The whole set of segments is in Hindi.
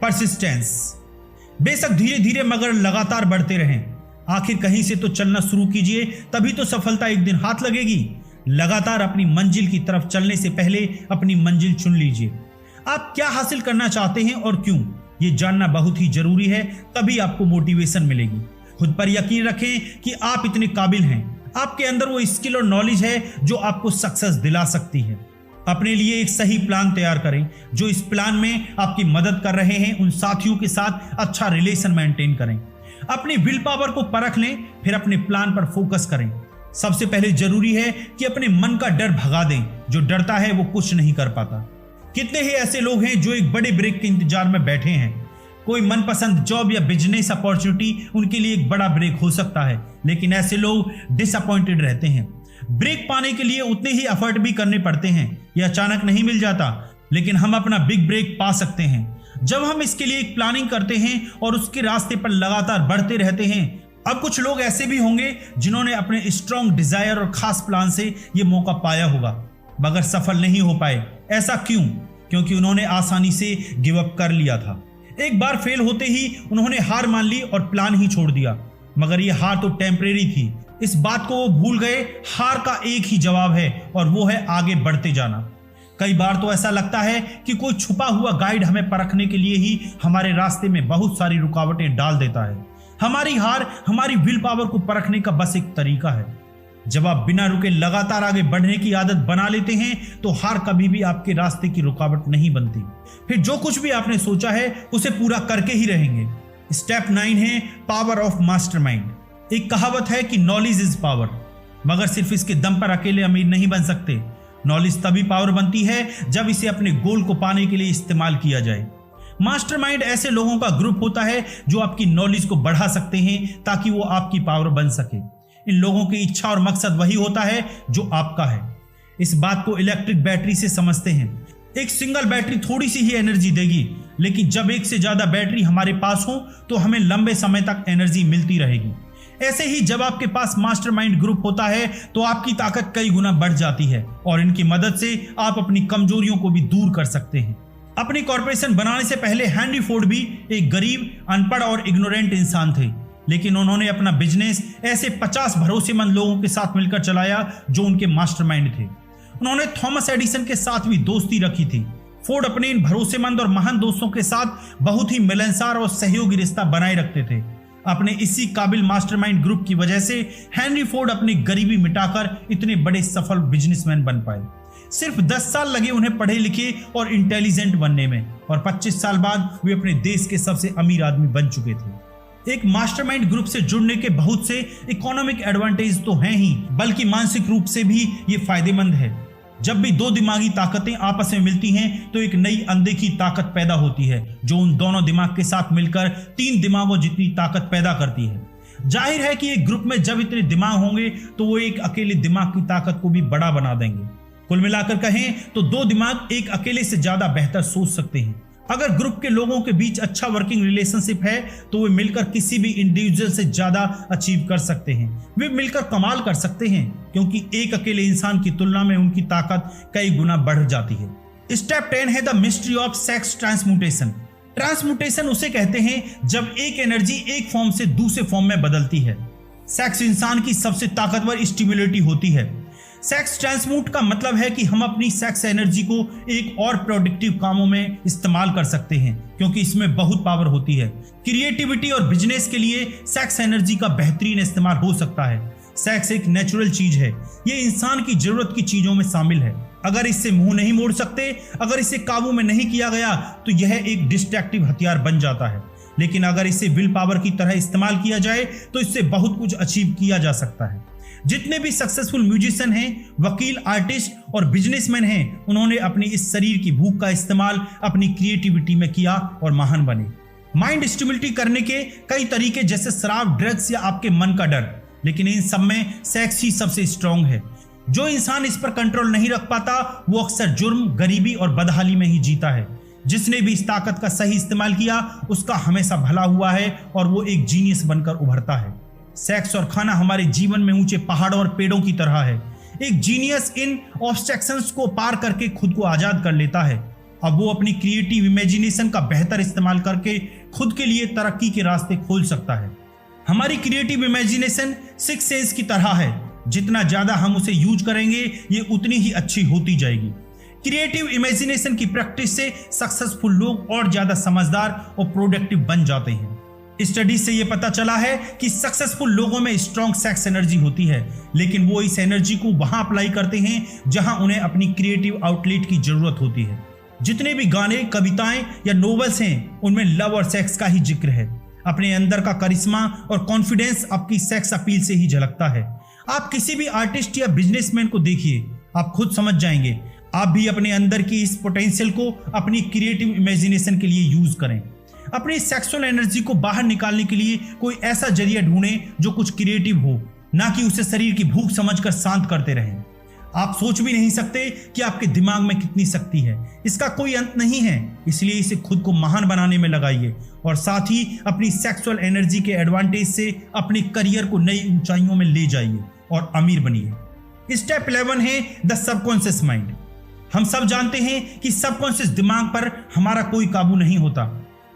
परसिस्टेंस। बेशक धीरे धीरे मगर लगातार बढ़ते रहें। आखिर कहीं से तो चलना शुरू कीजिए, तभी तो सफलता एक दिन हाथ लगेगी। लगातार अपनी मंजिल की तरफ चलने से पहले अपनी मंजिल चुन लीजिए। आप क्या हासिल करना चाहते हैं और क्यों, ये जानना बहुत ही जरूरी है, तभी आपको मोटिवेशन मिलेगी। खुद पर यकीन रखें कि आप इतने काबिल हैं। आपके अंदर वो स्किल और नॉलेज है जो आपको सक्सेस दिला सकती है। अपने लिए एक सही प्लान तैयार करें। जो इस प्लान में आपकी मदद कर रहे हैं उन साथियों के साथ अच्छा रिलेशन मेंटेन करें। अपनी विल पावर को परख लें, फिर अपने प्लान पर फोकस करें। सबसे पहले जरूरी है कि अपने मन का डर भगा दें। जो डरता है वो कुछ नहीं कर पाता। कितने ही ऐसे लोग हैं जो एक बड़े ब्रेक के इंतजार में बैठे हैं। कोई मनपसंद जॉब या बिजनेस अपॉर्चुनिटी उनके लिए एक बड़ा ब्रेक हो सकता है, लेकिन ऐसे लोग डिसअपॉइंटेड रहते हैं। ब्रेक पाने के लिए उतने ही एफर्ट भी करने पड़ते हैं। यह अचानक नहीं मिल जाता, लेकिन हम अपना बिग ब्रेक पा सकते हैं जब हम इसके लिए एक प्लानिंग करते हैं और उसके रास्ते पर लगातार बढ़ते रहते हैं। अब कुछ लोग ऐसे भी होंगे जिन्होंने अपने स्ट्रॉन्ग डिजायर और खास प्लान से यह मौका पाया होगा, मगर सफल नहीं हो पाए। ऐसा क्यों? क्योंकि उन्होंने आसानी से गिव अप कर लिया था। एक बार फेल होते ही उन्होंने हार मान ली और प्लान ही छोड़ दिया। मगर यह हार तो टेम्परेरी थी। इस बात को वो भूल गए। हार का एक ही जवाब है और वो है आगे बढ़ते जाना। कई बार तो ऐसा लगता है कि कोई छुपा हुआ गाइड हमें परखने के लिए ही हमारे रास्ते में बहुत सारी रुकावटें डाल देता है। हमारी हार हमारी विल पावर को परखने का बस एक तरीका है। जब आप बिना रुके लगातार आगे बढ़ने की आदत बना लेते हैं तो हार कभी भी आपके रास्ते की रुकावट नहीं बनती। फिर जो कुछ भी आपने सोचा है उसे पूरा करके ही रहेंगे। स्टेप 9 है पावर ऑफ मास्टरमाइंड। एक कहावत है कि नॉलेज इज पावर, मगर सिर्फ इसके दम पर अकेले अमीर नहीं बन सकते। नॉलेज तभी पावर बनती है जब इसे अपने गोल को पाने के लिए इस्तेमाल किया जाए। मास्टरमाइंड ऐसे लोगों का ग्रुप होता है जो आपकी नॉलेज को बढ़ा सकते हैं ताकि वो आपकी पावर बन सके। इन लोगों की इच्छा और मकसद वही होता है जो आपका है। इस बात को इलेक्ट्रिक बैटरी से समझते हैं। एक सिंगल बैटरी थोड़ी सी ही एनर्जी देगी, लेकिन जब एक से ज्यादा बैटरी हमारे पास हो तो हमें लंबे समय तक एनर्जी मिलती रहेगी। ऐसे ही जब आपके पास मास्टरमाइंड ग्रुप होता है तो आपकी ताकत कई गुना बढ़ जाती है और इनकी मदद से आप अपनी कमजोरियों को भी दूर कर सकते हैं। अपनी कॉर्पोरेशन बनाने से पहले हेनरी फोर्ड भी एक गरीब, अनपढ़ और इग्नोरेंट इंसान थे, लेकिन उन्होंने अपना बिजनेस ऐसे 50 भरोसेमंद लोगों के साथ मिलकर चलाया जो उनके मास्टरमाइंड थे। उन्होंने थॉमस एडिसन के साथ भी दोस्ती रखी थी। फोर्ड अपने इन भरोसेमंद और महान दोस्तों के साथ बहुत ही मिलनसार और सहयोगी रिश्ता बनाए रखते थे। अपने इसी काबिल मास्टरमाइंड ग्रुप की वजह से हेनरी फोर्ड अपनी गरीबी मिटाकर इतने बड़े सफल बिजनेसमैन बन पाए। सिर्फ 10 साल लगे उन्हें पढ़े लिखे और इंटेलिजेंट बनने में, और 25 साल बाद वे अपने देश के सबसे अमीर आदमी बन चुके थे। एक मास्टरमाइंड ग्रुप से जुड़ने के बहुत से इकोनॉमिक एडवांटेज तो हैं ही, बल्कि मानसिक रूप से भी ये फायदेमंद है। जब भी दो दिमागी ताकतें आपस में मिलती हैं तो एक नई अनदेखी ताकत पैदा होती है जो उन दोनों दिमाग के साथ मिलकर 3 दिमागों जितनी ताकत पैदा करती है। जाहिर है कि एक ग्रुप में जब इतने दिमाग होंगे तो वो एक अकेले दिमाग की ताकत को भी बड़ा बना देंगे। कुल मिलाकर कहें तो 2 दिमाग एक अकेले से ज्यादा बेहतर सोच सकते हैं। अगर ग्रुप के लोगों के बीच अच्छा वर्किंग रिलेशनशिप है तो वे मिलकर किसी भी इंडिविजुअल से ज्यादा अचीव कर सकते हैं। वे मिलकर कमाल कर सकते हैं, क्योंकि एक अकेले इंसान की तुलना में उनकी ताकत कई गुना बढ़ जाती है। स्टेप 10 है the mystery of sex transmutation. Transmutation उसे कहते हैं जब एक एनर्जी एक फॉर्म से दूसरे फॉर्म में बदलती है। सेक्स इंसान की सबसे ताकतवर स्टिमुलेटी होती है। सेक्स ट्रांसम्यूट का मतलब है कि हम अपनी सेक्स एनर्जी को एक और प्रोडक्टिव कामों में इस्तेमाल कर सकते हैं, क्योंकि इसमें बहुत पावर होती है। क्रिएटिविटी और बिजनेस के लिए सेक्स एनर्जी का बेहतरीन इस्तेमाल हो सकता है। सेक्स एक नेचुरल चीज है, ये इंसान की जरूरत की चीजों में शामिल है। अगर इससे मुंह नहीं मोड़ सकते, अगर इसे काबू में नहीं किया गया तो यह एक डिस्ट्रैक्टिव हथियार बन जाता है। लेकिन अगर इसे विल पावर की तरह इस्तेमाल किया जाए तो इससे बहुत कुछ अचीव किया जा सकता है। जितने भी सक्सेसफुल म्यूजिशियन हैं, वकील, आर्टिस्ट और बिजनेसमैन हैं, उन्होंने अपनी इस शरीर की भूख का इस्तेमाल अपनी क्रिएटिविटी में किया और महान बने। माइंड स्टिमुलेट करने के कई तरीके, जैसे शराब, ड्रग्स या आपके मन का डर, लेकिन इन सब में सेक्स ही सबसे स्ट्रांग है। जो इंसान इस पर कंट्रोल नहीं रख पाता वो अक्सर जुर्म, गरीबी और बदहाली में ही जीता है। जिसने भी इस ताकत का सही इस्तेमाल किया उसका हमेशा भला हुआ है और वो एक जीनियस बनकर उभरता है। सेक्स और खाना हमारे जीवन में ऊंचे पहाड़ों और पेड़ों की तरह है। एक जीनियस इन ऑब्स्ट्रक्शंस को पार करके खुद को आजाद कर लेता है। अब वो अपनी क्रिएटिव इमेजिनेशन का बेहतर इस्तेमाल करके खुद के लिए तरक्की के रास्ते खोल सकता है। हमारी क्रिएटिव इमेजिनेशन सिक्स सेंस की तरह है, जितना ज्यादा हम उसे यूज करेंगे ये उतनी ही अच्छी होती जाएगी। क्रिएटिव इमेजिनेशन की प्रैक्टिस से सक्सेसफुल लोग और ज्यादा समझदार और प्रोडक्टिव बन जाते हैं। स्टडी से यह पता चला है कि सक्सेसफुल लोगों में स्ट्रॉन्ग सेक्स एनर्जी होती है, लेकिन वो इस एनर्जी को वहां अप्लाई करते हैं जहां उन्हें अपनी क्रिएटिव आउटलेट की जरूरत होती है। जितने भी गाने, कविताएं या नोवेल्स हैं, उनमें लव और सेक्स का ही जिक्र है। अपने अंदर का करिश्मा और कॉन्फिडेंस आपकी सेक्स अपील से ही झलकता है। आप किसी भी आर्टिस्ट या बिजनेसमैन को देखिए, आप खुद समझ जाएंगे। आप भी अपने अंदर की इस पोटेंशियल को अपनी क्रिएटिव इमेजिनेशन के लिए यूज करें। अपनी सेक्सुअल एनर्जी को बाहर निकालने के लिए कोई ऐसा जरिया ढूंढें जो कुछ क्रिएटिव हो, ना कि उसे शरीर की भूख समझकर शांत करते रहें। आप सोच भी नहीं सकते कि आपके दिमाग में कितनी शक्ति है, इसका कोई अंत नहीं है। इसलिए इसे खुद को महान बनाने में लगाइए और साथ ही अपनी सेक्सुअल एनर्जी के एडवांटेज से अपने करियर को नई ऊंचाइयों में ले जाइए और अमीर बनिए। स्टेप 11 है द सबकॉन्शियस माइंड। हम सब जानते हैं कि सबकॉन्शियस दिमाग पर हमारा कोई काबू नहीं होता,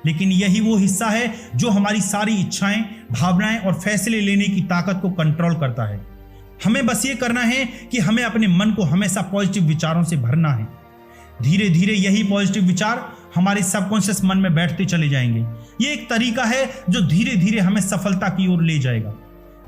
लेकिन यही वो हिस्सा है जो हमारी सारी इच्छाएं, भावनाएं और फैसले लेने की ताकत को कंट्रोल करता है। हमें बस ये करना है कि हमें अपने मन को हमेशा पॉजिटिव विचारों से भरना है। धीरे धीरे यही पॉजिटिव विचार हमारे सबकॉन्शियस मन में बैठते चले जाएंगे। ये एक तरीका है जो धीरे धीरे हमें सफलता की ओर ले जाएगा।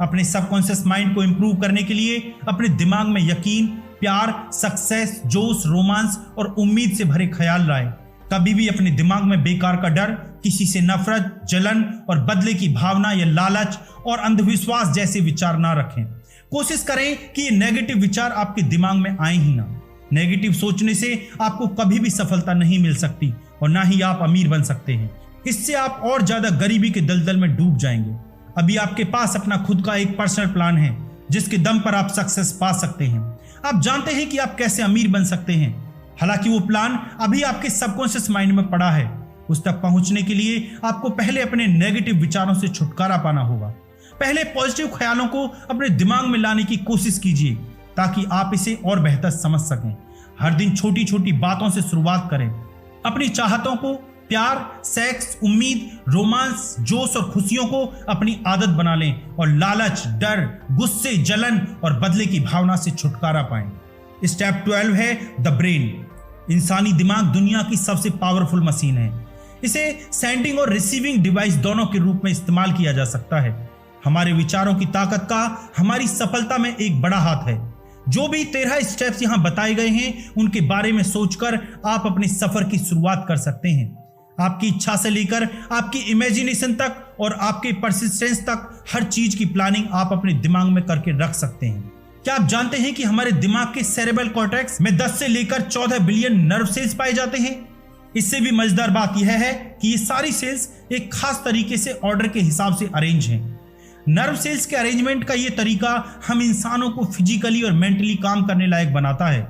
अपने सबकॉन्शियस माइंड को इंप्रूव करने के लिए अपने दिमाग में यकीन, प्यार, सक्सेस, जोश, रोमांस और उम्मीद से भरे ख्याल लाएं। कभी भी अपने दिमाग में बेकार का डर, किसी से नफरत, जलन और बदले की भावना या लालच और अंधविश्वास जैसे विचार ना रखें। कोशिश करें कि ये नेगेटिव विचार आपके दिमाग में आए ही ना। नेगेटिव सोचने से आपको कभी भी सफलता नहीं मिल सकती और ना ही आप अमीर बन सकते हैं। इससे आप और ज्यादा गरीबी के दलदल में डूब जाएंगे। अभी आपके पास अपना खुद का एक पर्सनल प्लान है जिसके दम पर आप सक्सेस पा सकते हैं। आप जानते हैं कि आप कैसे अमीर बन सकते हैं। हालांकि वो प्लान अभी आपके सबकॉन्शियस माइंड में पड़ा है। उस तक पहुंचने के लिए आपको पहले अपने नेगेटिव विचारों से छुटकारा पाना होगा। पहले पॉजिटिव ख्यालों को अपने दिमाग में लाने की कोशिश कीजिए ताकि आप इसे और बेहतर समझ सकें। हर दिन छोटी छोटी बातों से शुरुआत करें। अपनी चाहतों को, प्यार, सेक्स, उम्मीद, रोमांस, जोश और खुशियों को अपनी आदत बना लें और लालच, डर, गुस्से, जलन और बदले की भावना से छुटकारा पाएं। स्टेप 12 है द ब्रेन। इंसानी दिमाग दुनिया की सबसे पावरफुल मशीन है। इसे सेंडिंग और रिसीविंग डिवाइस दोनों के रूप में इस्तेमाल किया जा सकता है। हमारे विचारों की ताकत का हमारी सफलता में एक बड़ा हाथ है। जो भी 13 स्टेप्स यहां बताए गए हैं उनके बारे में सोचकर आप अपने सफर की शुरुआत कर सकते हैं। आपकी इच्छा से लेकर आपकी इमेजिनेशन तक और आपके परसिस्टेंस तक हर चीज की प्लानिंग आप अपने दिमाग में करके रख सकते हैं। क्या आप जानते हैं कि हमारे दिमाग के सेरेब्रल कॉर्टेक्स में 10 से लेकर 14 बिलियन नर्व सेल्स पाए जाते हैं। इससे भी मजेदार बात यह है कि ये सारी सेल्स एक खास तरीके से ऑर्डर के हिसाब से अरेंज हैं। नर्व सेल्स के अरेंजमेंट का यह तरीका हम इंसानों को फिजिकली और मेंटली काम करने लायक बनाता है।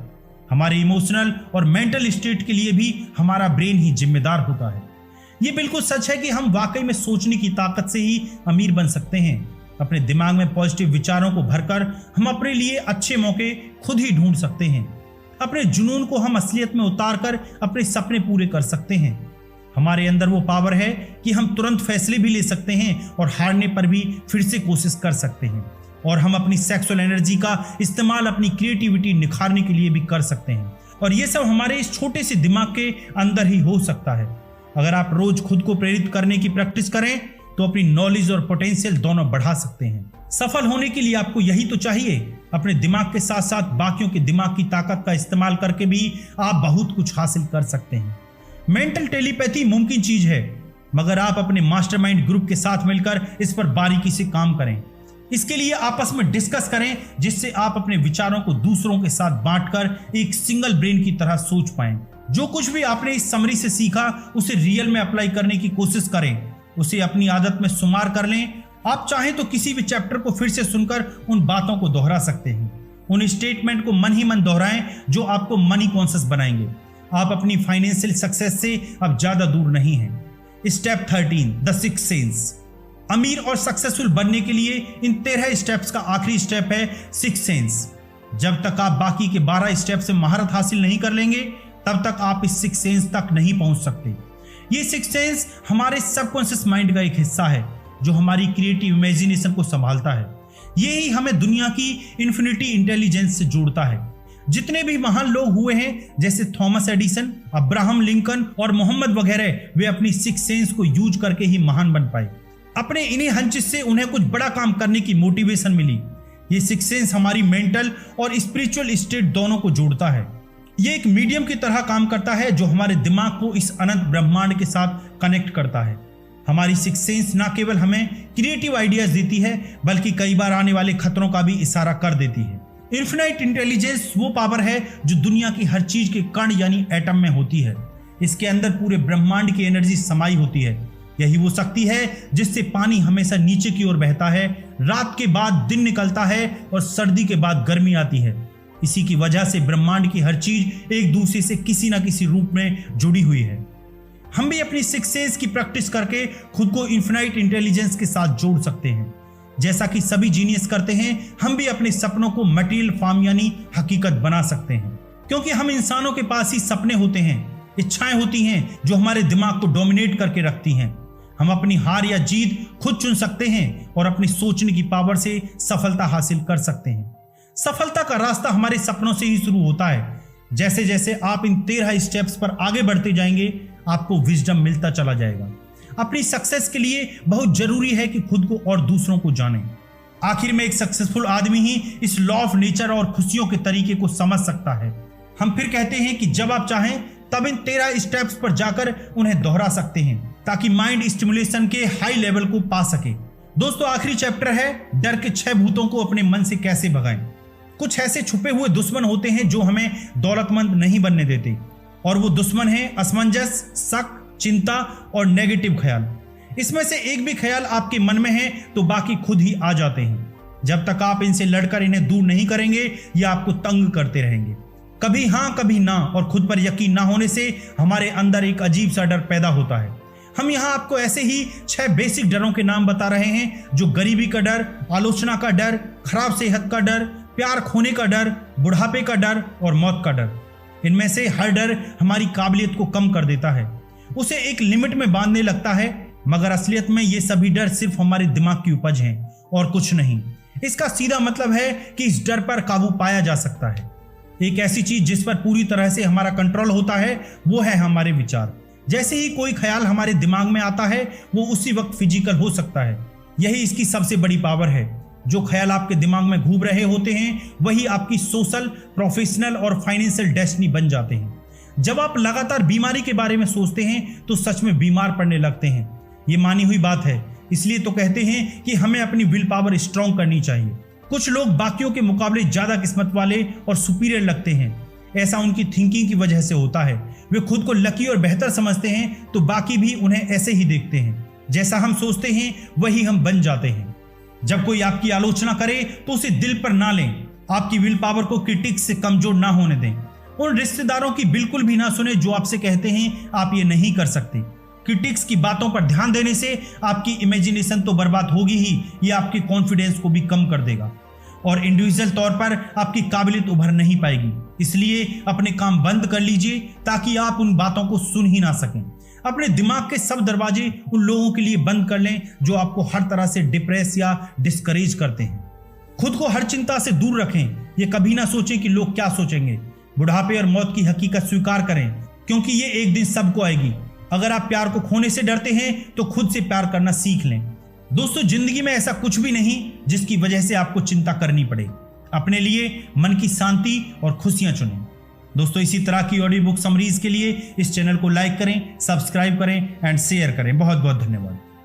हमारे इमोशनल और मेंटल स्टेट के लिए भी हमारा ब्रेन ही जिम्मेदार होता है। ये बिल्कुल सच है कि हम वाकई में सोचने की ताकत से ही अमीर बन सकते हैं। अपने दिमाग में पॉजिटिव विचारों को भरकर हम अपने लिए अच्छे मौके खुद ही ढूंढ सकते हैं। अपने जुनून को हम असलियत में उतारकर अपने सपने पूरे कर सकते हैं। हमारे अंदर वो पावर है कि हम तुरंत फैसले भी ले सकते हैं और हारने पर भी फिर से कोशिश कर सकते हैं। और हम अपनी सेक्सुअल एनर्जी का इस्तेमाल अपनी क्रिएटिविटी निखारने के लिए भी कर सकते हैं। और ये सब हमारे इस छोटे से दिमाग के अंदर ही हो सकता है। अगर आप रोज खुद को प्रेरित करने की प्रैक्टिस करें तो अपनी नॉलेज और पोटेंशियल दोनों बढ़ा सकते हैं। सफल होने के लिए आपको यही तो चाहिए। अपने दिमाग के साथ साथ बाकियों के दिमाग की ताकत का इस्तेमाल करके भी आप बहुत कुछ हासिल कर सकते हैं। मेंटल टेलीपैथी मुमकिन चीज है, मगर आप अपने मास्टरमाइंड ग्रुप के साथ मिलकर इस पर बारीकी से काम करें। इसके लिए आपस में डिस्कस करें, जिससे आप अपने विचारों को दूसरों के साथ बांटकर एक सिंगल ब्रेन की तरह सोच पाएं। जो कुछ भी आपने इस समरी से सीखा उसे रियल में अप्लाई करने की कोशिश करें। उसे अपनी आदत में शुमार कर लें। आप चाहें तो किसी भी चैप्टर को फिर से सुनकर उन बातों को दोहरा सकते हैं। उन स्टेटमेंट को मन ही मन दोहराएं जो आपको मनी कॉन्शियस बनाएंगे। आप अपनी फाइनेंशियल सक्सेस से अब ज्यादा दूर नहीं हैं। Step 13 the sixth sense. अमीर और सक्सेसफुल बनने के लिए इन 13 स्टेप्स का आखिरी स्टेप है सिक्स्थ सेंस। जब तक आप बाकी के 12 स्टेप से महारत हासिल नहीं कर लेंगे तब तक आप इस सिक्स सेंस तक नहीं पहुंच सकते। ये सिक्स सेंस हमारे सबकॉन्शियस माइंड का एक हिस्सा है जो हमारी क्रिएटिव इमेजिनेशन को संभालता है। यही हमें दुनिया की इन्फिनिटी इंटेलिजेंस से जोड़ता है। जितने भी महान लोग हुए हैं जैसे थॉमस एडिसन, अब्राहम लिंकन और मोहम्मद वगैरह, वे अपनी सिक्स सेंस को यूज करके ही महान बन पाए। अपने इन्हीं हंचेस से उन्हें कुछ बड़ा काम करने की मोटिवेशन मिली। ये सिक्स सेंस हमारी मेंटल और स्पिरिचुअल स्टेट दोनों को जोड़ता है। ये एक मीडियम की तरह काम करता है जो हमारे दिमाग को इस अनंत ब्रह्मांड के साथ कनेक्ट करता है। हमारी सिक्स सेंस न केवल हमें क्रिएटिव आइडियाज देती है बल्कि कई बार आने वाले खतरों का भी इशारा कर देती है। इन्फिनाइट इंटेलिजेंस वो पावर है जो दुनिया की हर चीज के कण यानी एटम में होती है। इसके अंदर पूरे ब्रह्मांड की एनर्जी समाई होती है। यही वो शक्ति है जिससे पानी हमेशा नीचे की ओर बहता है, रात के बाद दिन निकलता है और सर्दी के बाद गर्मी आती है। इसी की वजह से ब्रह्मांड की हर चीज एक दूसरे से किसी न किसी रूप में जुड़ी हुई है। हम भी अपनी सिक्स सेंस की प्रैक्टिस करके खुद को इन्फिनाइट इंटेलिजेंस के साथ जोड़ सकते हैं। जैसा कि सभी जीनियस करते हैं, हम भी अपने सपनों को मटेरियल फॉर्म यानी हकीकत बना सकते हैं। क्योंकि हम इंसानों के पास ही सपने होते हैं, इच्छाएं होती हैं जो हमारे दिमाग को डोमिनेट करके रखती हैं। हम अपनी हार या जीत खुद चुन सकते हैं और अपनी सोचने की पावर से सफलता हासिल कर सकते हैं। सफलता का रास्ता हमारे सपनों से ही शुरू होता है। जैसे जैसे आप इन 13 स्टेप्स पर आगे बढ़ते जाएंगे, आपको विजडम मिलता चला जाएगा। अपनी सक्सेस के लिए बहुत जरूरी है कि खुद को और दूसरों को जानें। आखिर में एक सक्सेसफुल आदमी ही इस लॉ ऑफ नेचर और खुशियों के तरीके को समझ सकता है। हम फिर कहते हैं कि जब आप चाहें तब इन 13 स्टेप्स पर जाकर उन्हें दोहरा सकते हैं ताकि माइंड स्टिमुलेशन के हाई लेवल को पा सके। दोस्तों, आखिरी चैप्टर है डर के 6 भूतों को अपने मन से कैसे भगाएं। कुछ ऐसे छुपे हुए दुश्मन होते हैं जो हमें दौलतमंद नहीं बनने देते, और वो दुश्मन है असमंजस, शक, चिंता और नेगेटिव ख्याल। इसमें से एक भी ख्याल आपके मन में है तो बाकी खुद ही आ जाते हैं। जब तक आप इनसे लड़कर इन्हें दूर नहीं करेंगे, ये आपको तंग करते रहेंगे। कभी हाँ कभी ना, और खुद पर यकीन ना होने से हमारे अंदर एक अजीब सा डर पैदा होता है। हम यहाँ आपको ऐसे ही 6 बेसिक डरों के नाम बता रहे हैं, जो गरीबी का डर, आलोचना का डर, खराब सेहत का डर, प्यार खोने का डर, बुढ़ापे का डर और मौत का डर। इनमें से हर डर हमारी काबिलियत को कम कर देता है, उसे एक लिमिट में बांधने लगता है, मगर असलियत में ये सभी डर सिर्फ हमारे दिमाग की उपज हैं और कुछ नहीं। इसका सीधा मतलब है कि इस डर पर काबू पाया जा सकता है। एक ऐसी चीज जिस पर पूरी तरह से हमारा कंट्रोल होता है वो है हमारे विचार। जैसे ही कोई ख्याल हमारे दिमाग में आता है वो उसी वक्त फिजिकल हो सकता है। यही इसकी सबसे बड़ी पावर है। जो ख्याल आपके दिमाग में घूम रहे होते हैं वही आपकी सोशल, प्रोफेशनल और फाइनेंशियल डेस्टिनी बन जाते हैं। जब आप लगातार बीमारी के बारे में सोचते हैं तो सच में बीमार पड़ने लगते हैं। ये मानी हुई बात है, इसलिए तो कहते हैं कि हमें अपनी विल पावर स्ट्रॉन्ग करनी चाहिए। कुछ लोग बाकियों के मुकाबले ज्यादा किस्मत वाले और सुपीरियर लगते हैं। ऐसा उनकी थिंकिंग की वजह से होता है। वे खुद को लकी और बेहतर समझते हैं तो बाकी भी उन्हें ऐसे ही देखते हैं। जैसा हम सोचते हैं वही हम बन जाते हैं। जब कोई आपकी आलोचना करे तो उसे दिल पर ना लें। आपकी विल पावर को क्रिटिक्स से कमजोर ना होने दें। उन रिश्तेदारों की बिल्कुल भी ना सुने जो आपसे कहते हैं आप ये नहीं कर सकते। क्रिटिक्स की बातों पर ध्यान देने से आपकी इमेजिनेशन तो बर्बाद होगी ही, ये आपके कॉन्फिडेंस को भी कम कर देगा और इंडिविजुअल तौर पर आपकी काबिलियत उभर नहीं पाएगी। इसलिए अपने काम बंद कर लीजिए ताकि आप उन बातों को सुन ही ना सकें। अपने दिमाग के सब दरवाजे उन लोगों के लिए बंद कर लें जो आपको हर तरह से डिप्रेस या डिस्करेज करते हैं। खुद को हर चिंता से दूर रखें। ये कभी ना सोचें कि लोग क्या सोचेंगे। बुढ़ापे और मौत की हकीकत स्वीकार करें क्योंकि ये एक दिन सबको आएगी। अगर आप प्यार को खोने से डरते हैं तो खुद से प्यार करना सीख लें। दोस्तों, जिंदगी में ऐसा कुछ भी नहीं जिसकी वजह से आपको चिंता करनी पड़े। अपने लिए मन की शांति और खुशियां चुनें। दोस्तों, इसी तरह की ऑडियो बुक समरीज के लिए इस चैनल को लाइक करें, सब्सक्राइब करें एंड शेयर करें। बहुत बहुत धन्यवाद।